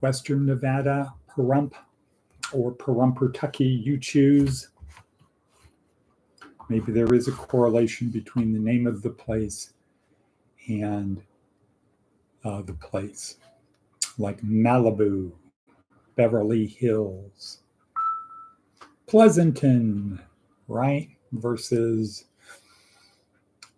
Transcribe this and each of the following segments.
Western Nevada, Pahrump, or Pahrumpertucky, you choose. Maybe there is a correlation between the name of the place and the place, like Malibu, Beverly Hills, Pleasanton, right? Versus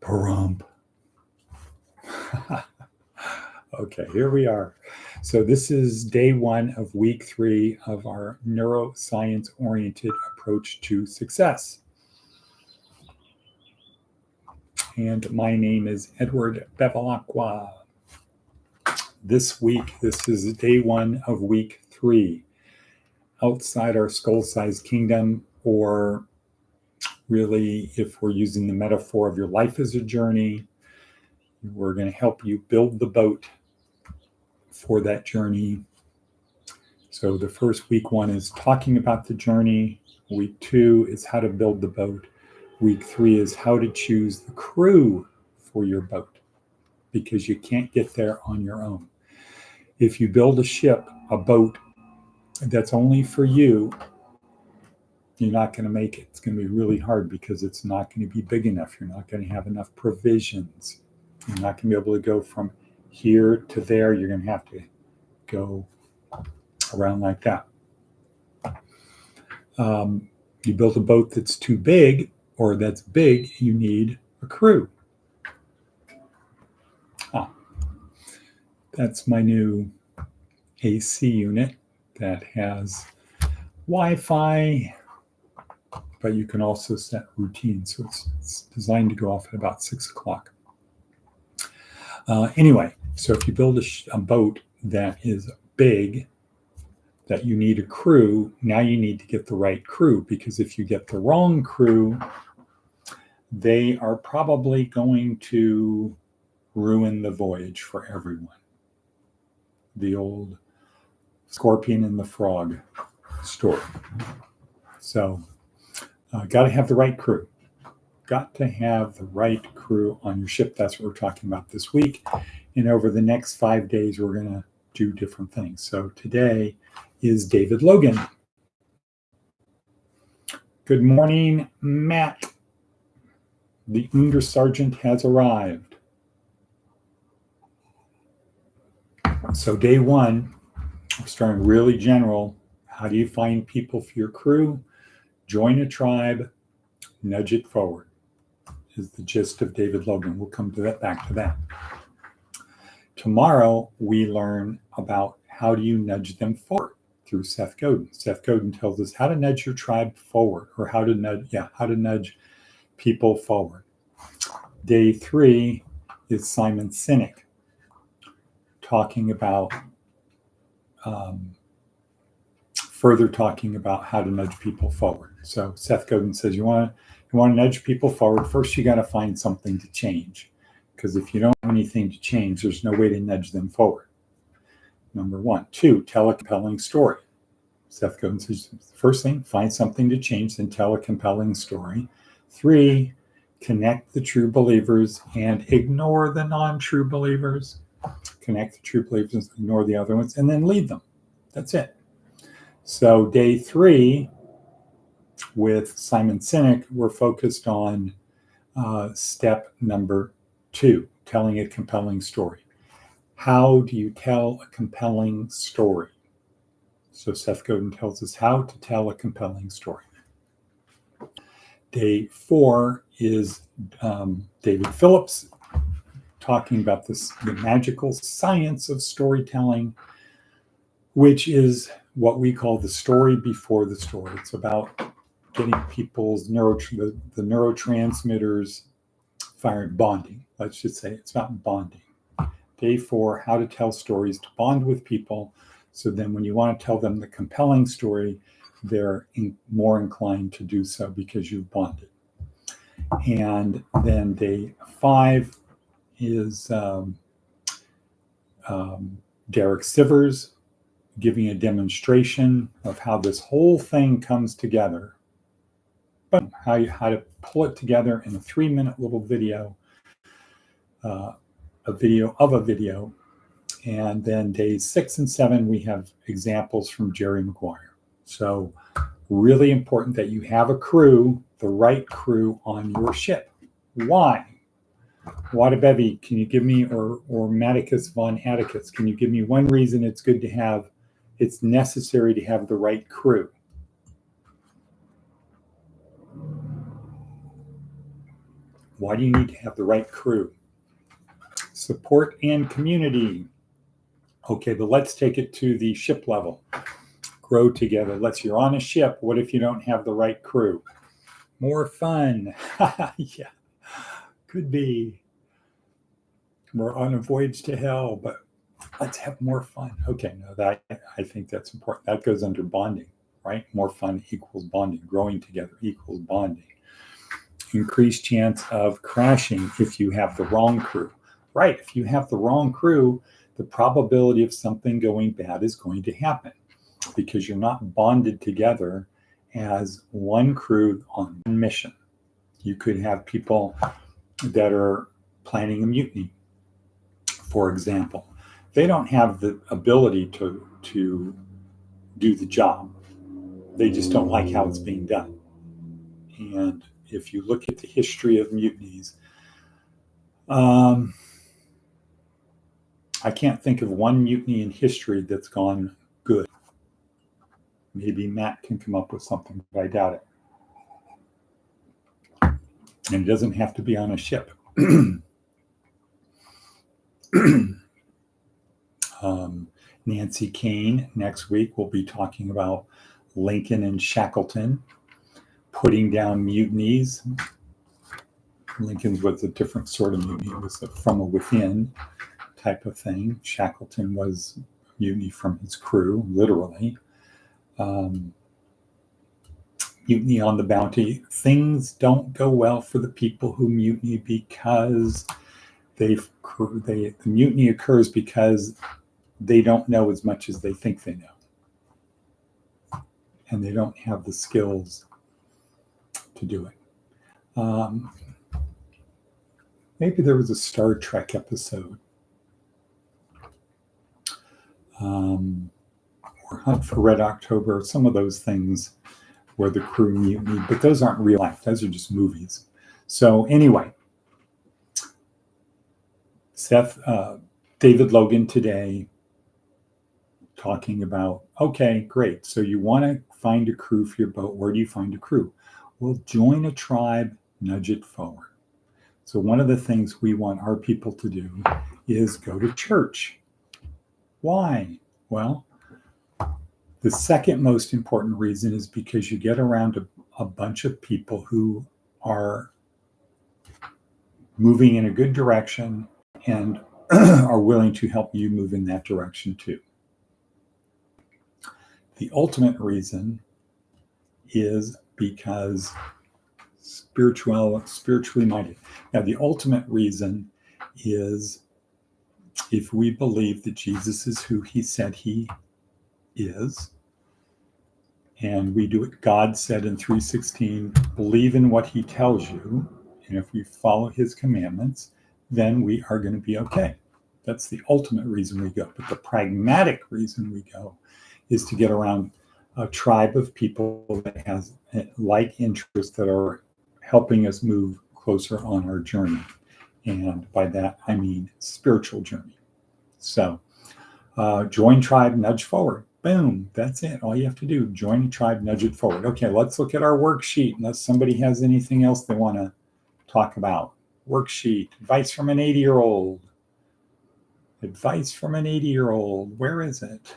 Pahrump. Okay, here we are. So this is day 1 of week 3 of our neuroscience-oriented approach to success. And my name is Edward Bevilacqua. This week, this is day 1 of week 3. Outside our skull-sized kingdom, or really, if we're using the metaphor of your life as a journey, we're going to help you build the boat for that journey. So the first week 1 is talking about the journey. Week 2 is how to build the boat. Week 3 is how to choose the crew for your boat, because you can't get there on your own. If you build a ship, a boat, that's only for you, you're not going to make it. It's going to be really hard because it's not going to be big enough. You're not going to have enough provisions. You're not going to be able to go from here to there. You're going to have to go around like that. You build a boat that's too big, or that's big, you need a crew. That's my new AC unit that has Wi-Fi, but you can also set routines. So it's designed to go off at about 6 o'clock. Anyway, so if you build a boat that is big, that you need a crew, now you need to get the right crew, because if you get the wrong crew, they are probably going to ruin the voyage for everyone. The old Scorpion and the Frog story. So, got to have the right crew. Got to have the right crew on your ship. That's what we're talking about this week. And over the next 5 days, we're going to do different things. So today is David Logan. Good morning, Matt. The Undersergeant has arrived. So day 1, we're starting really general. How do you find people for your crew? Join a tribe, nudge it forward, is the gist of David Logan. We'll come to that, back to that. Tomorrow, we learn about how do you nudge them forward through Seth Godin. Seth Godin tells us how to nudge your tribe forward, or how to nudge people forward. Day 3 is Simon Sinek talking about further talking about how to nudge people forward. So Seth Godin says you want to nudge people forward. First, you got to find something to change, because if you don't have anything to change, there's no way to nudge them forward. Number 1. 2, tell a compelling story. Seth Godin says, first thing, find something to change, then tell a compelling story. 3, connect the true believers and ignore the non-true believers. Connect the true believers, ignore the other ones, and then lead them. That's it. So day 3 with Simon Sinek, we're focused on step number 2, telling a compelling story. How do you tell a compelling story? So Seth Godin tells us how to tell a compelling story. Day 4 is David Phillips talking about the magical science of storytelling, which is what we call the story before the story. It's about getting people's the neurotransmitters firing, bonding. Let's just say it's about bonding. Day 4, how to tell stories to bond with people. So then when you want to tell them the compelling story, they're more inclined to do so because you've bonded. And then day 5 is Derek Sivers giving a demonstration of how this whole thing comes together. How to pull it together in a 3-minute little video, a video And then days 6 and 7, we have examples from Jerry Maguire. So really important that you have a crew, the right crew on your ship. Why? Wadabevi, can you give me, or Maticus von Atticus, can you give me one reason it's good to have, it's necessary to have the right crew? Why do you need to have the right crew? Support and community. Okay, but let's take it to the ship level. Grow together. You're on a ship. What if you don't have the right crew? More fun. Yeah, could be. We're on a voyage to hell, but let's have more fun. Okay, no, that I think that's important. That goes under bonding, right? More fun equals bonding. Growing together equals bonding. Increased chance of crashing if you have the wrong crew. Right, if you have the wrong crew, the probability of something going bad is going to happen because you're not bonded together as one crew on one mission. You could have people that are planning a mutiny, for example. They don't have the ability to do the job. They just don't like how it's being done. And if you look at the history of mutinies, I can't think of one mutiny in history that's gone good. Maybe Matt can come up with something, but I doubt it. And it doesn't have to be on a ship. Nancy Kane next week will be talking about Lincoln and Shackleton putting down mutinies. Lincoln's was a different sort of mutiny. It was from a within type of thing. Shackleton was mutiny from his crew, literally. Mutiny on the Bounty. Things don't go well for the people who mutiny because the mutiny occurs because they don't know as much as they think they know. And they don't have the skills to do it. Maybe there was a Star Trek episode. Or Hunt for Red October, some of those things where the crew mutiny, but those aren't real life. Those are just movies. So anyway, David Logan today talking about, okay, great. So you want to find a crew for your boat. Where do you find a crew? Well, join a tribe, nudge it forward. So one of the things we want our people to do is go to church. Why? Well, the second most important reason is because you get around a bunch of people who are moving in a good direction and are willing to help you move in that direction too. The ultimate reason is because spiritually minded. Now, the ultimate reason is if we believe that Jesus is who he said he is, and we do what God said in 3:16, believe in what he tells you, and if we follow his commandments, then we are going to be okay. That's the ultimate reason we go. But the pragmatic reason we go is to get around a tribe of people that has like interests that are helping us move closer on our journey. And by that, I mean spiritual journey. So join tribe, nudge forward. Boom, that's it. All you have to do, join a tribe, nudge it forward. Okay, let's look at our worksheet unless somebody has anything else they want to talk about. Worksheet, advice from an 80-year-old. Advice from an 80-year-old. Where is it?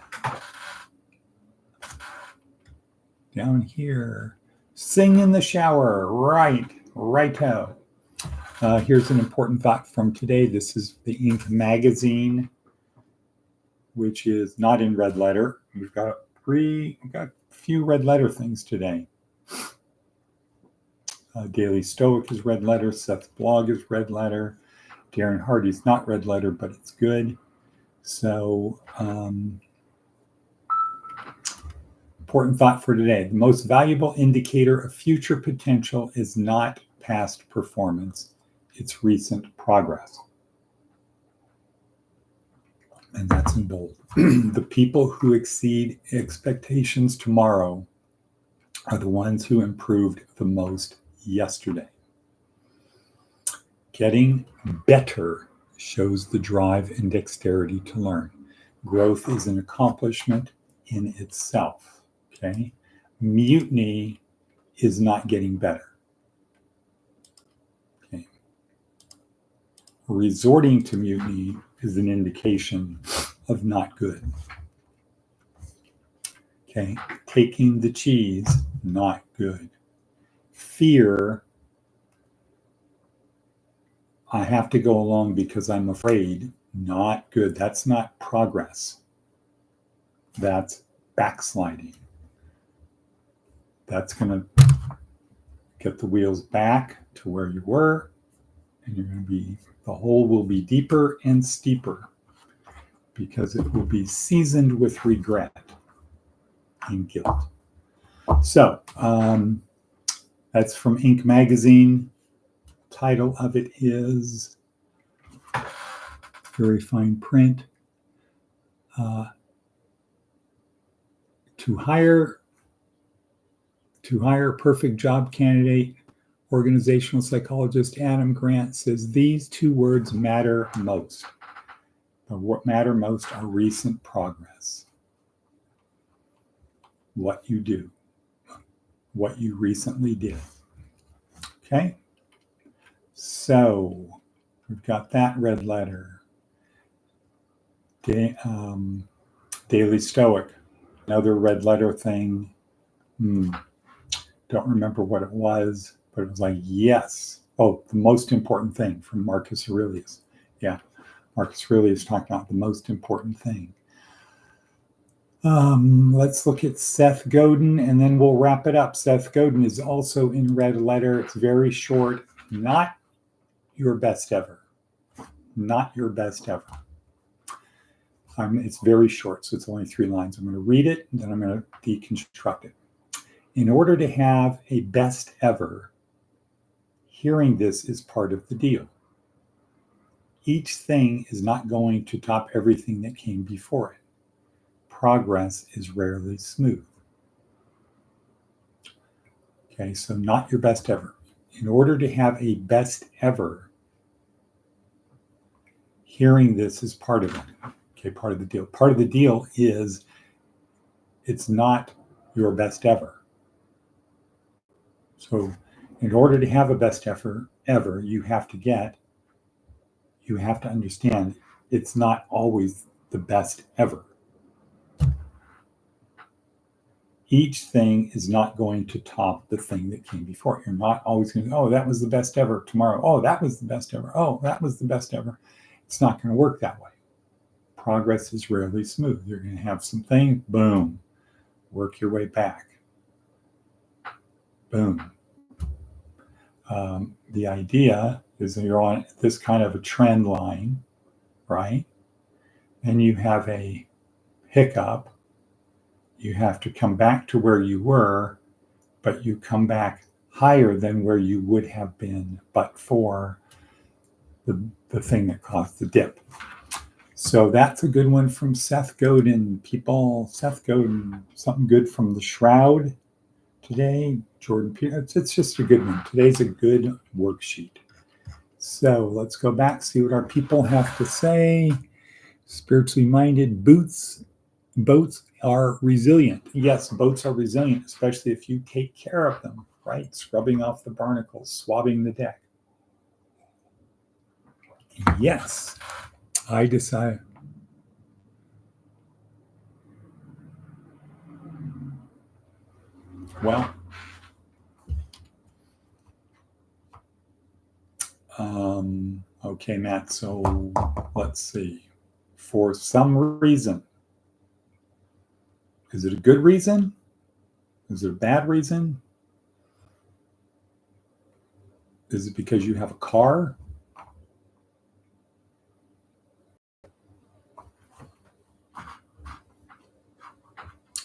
Down here. Sing in the shower. Right, righto. Here's an important thought from today. This is the Ink magazine, which is not in red letter. We've got a few red letter things today. Daily Stoic is red letter. Seth's blog is red letter. Darren Hardy's not red letter, but it's good. So, important thought for today. The most valuable indicator of future potential is not past performance. It's recent progress. And that's in bold. The people who exceed expectations tomorrow are the ones who improved the most yesterday. Getting better shows the drive and dexterity to learn. Growth is an accomplishment in itself. Okay? Mutiny is not getting better. Okay? Resorting to mutiny is an indication of not good. Okay? Taking the cheese, not good. Fear, I have to go along because I'm afraid, not good. That's not progress. That's backsliding. That's going to get the wheels back to where you were, and you're going to be, the hole will be deeper and steeper because it will be seasoned with regret and guilt. So that's from Inc. magazine. Title of it is, very fine print, to hire perfect job candidate. Organizational psychologist Adam Grant says these two words matter most. But what matter most are recent progress. What you do, what you recently did. Okay? So we've got that red letter. Daily Stoic, another red letter thing. Don't remember what it was, but it was like, yes. Oh, the most important thing from Marcus Aurelius. Yeah, Marcus Aurelius talking about the most important thing. Let's look at Seth Godin, and then we'll wrap it up. Seth Godin is also in red letter. It's very short. Not your best ever. Not your best ever. It's very short, so it's only 3 lines. I'm going to read it, and then I'm going to deconstruct it. In order to have a best ever, hearing this is part of the deal. Each thing is not going to top everything that came before it. Progress is rarely smooth. Okay, so not your best ever. In order to have a best ever, hearing this is part of it. Okay, part of the deal. Part of the deal is it's not your best ever. So in order to have a best ever, you have to understand it's not always the best ever. Each thing is not going to top the thing that came before it. You're not always going to, oh, that was the best ever tomorrow. Oh, that was the best ever. Oh, that was the best ever. It's not going to work that way. Progress is rarely smooth. You're going to have something, boom, work your way back. Boom. The idea is that you're on this kind of a trend line, right? And you have a hiccup. You have to come back to where you were, but you come back higher than where you would have been but for the thing that caused the dip. So that's a good one from Seth Godin. People, Seth Godin, something good from the Shroud today. Jordan Peterson, it's just a good one. Today's a good worksheet. So let's go back, see what our people have to say. Spiritually minded, boats are resilient. Yes, boats are resilient, especially if you take care of them, right? Scrubbing off the barnacles, swabbing the deck. Yes, I decide. Well, okay, Matt, so let's see. For some reason, is it a good reason? Is it a bad reason? Is it because you have a car?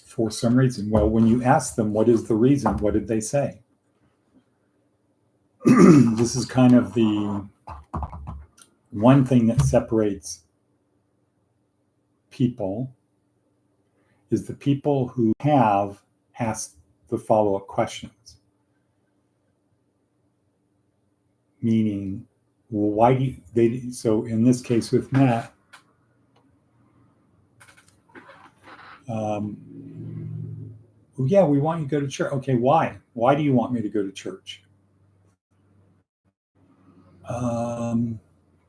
For some reason. Well, when you ask them what is the reason, what did they say? This is kind of the one thing that separates people is the people who have asked the follow-up questions. Meaning, well, why do they? So in this case with Matt, well, yeah, we want you to go to church. Okay, why? Why do you want me to go to church?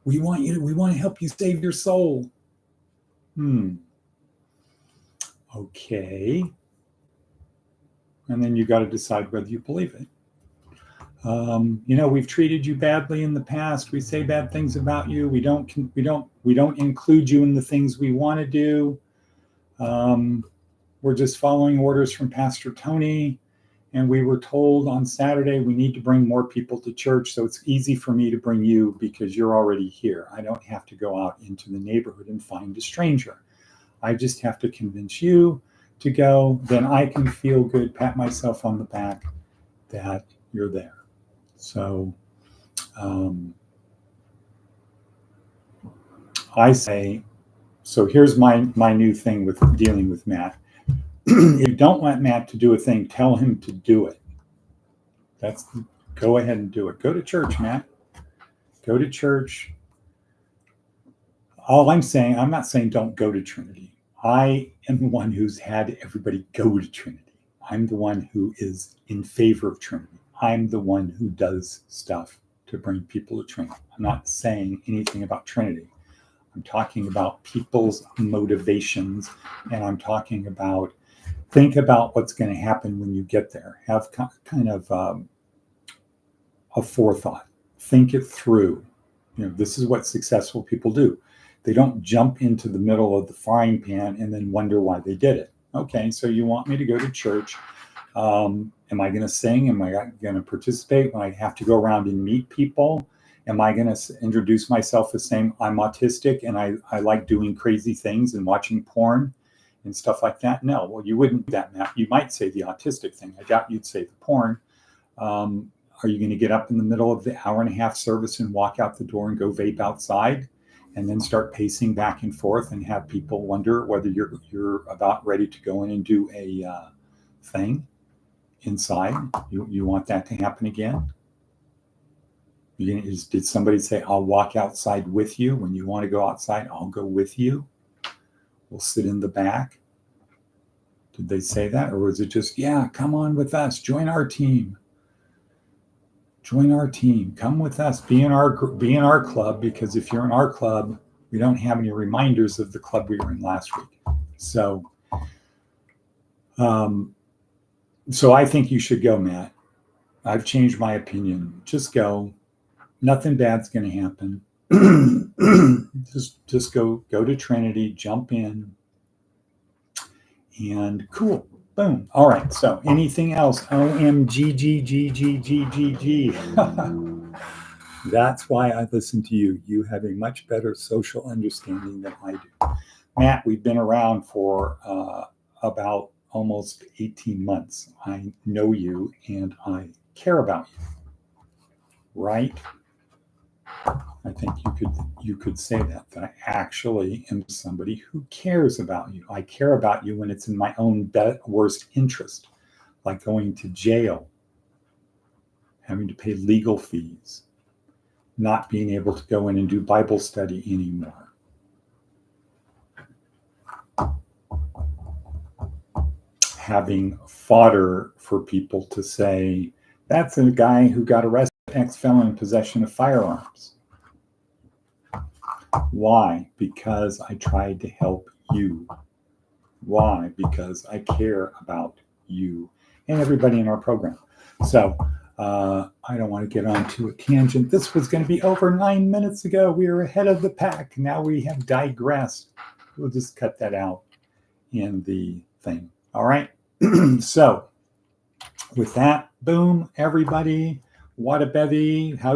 We want to help you save your soul. Okay. And then you got to decide whether you believe it. We've treated you badly in the past. We say bad things about you. We don't include you in the things we want to do. We're just following orders from Pastor Tony. And we were told on Saturday we need to bring more people to church. So it's easy for me to bring you because you're already here. I don't have to go out into the neighborhood and find a stranger. I just have to convince you to go. Then I can feel good, pat myself on the back that you're there. So I say, so here's my new thing with dealing with Matt. If you don't want Matt to do a thing, tell him to do it. Go ahead and do it. Go to church, Matt. Go to church. All I'm saying, I'm not saying don't go to Trinity. I am the one who's had everybody go to Trinity. I'm the one who is in favor of Trinity. I'm the one who does stuff to bring people to Trinity. I'm not saying anything about Trinity. I'm talking about people's motivations, and I'm talking about think about what's going to happen when you get there. Have kind of a forethought. Think it through. This is what successful people do. They don't jump into the middle of the frying pan and then wonder why they did it. Okay, so you want me to go to church. Am I going to sing? Am I going to participate when I have to go around and meet people? Am I going to introduce myself as saying I'm autistic and I like doing crazy things and watching porn and stuff like that? No, well, you wouldn't do that, Matt. You might say the autistic thing. I doubt you'd say the porn. Are you going to get up in the middle of the hour-and-a-half service and walk out the door and go vape outside and then start pacing back and forth and have people wonder whether you're about ready to go in and do a thing inside? You want that to happen again? Did somebody say, I'll walk outside with you? When you want to go outside, I'll go with you. We'll sit in the back. Did they say that? Or was it just, yeah, come on with us. Join our team. Join our team. Come with us. Be in our club, because if you're in our club, we don't have any reminders of the club we were in last week. So I think you should go, Matt. I've changed my opinion. Just go. Nothing bad's going to happen. just go to Trinity, jump in, and cool. Boom. All right. So anything else? OMG. That's why I listen to you. You have a much better social understanding than I do. Matt, we've been around for about almost 18 months. I know you and I care about you. Right? I think you could say that I actually am somebody who cares about you. I care about you when it's in my own worst interest, like going to jail, having to pay legal fees, not being able to go in and do Bible study anymore. Having fodder for people to say, that's a guy who got arrested, ex-felon in possession of firearms. Why? Because I tried to help you. Why? Because I care about you and everybody in our program. So I don't want to get onto a tangent. This was going to be over 9 minutes ago. We were ahead of the pack. Now we have digressed. We'll just cut that out in the thing. All right. So with that, boom, everybody, what a bevy. How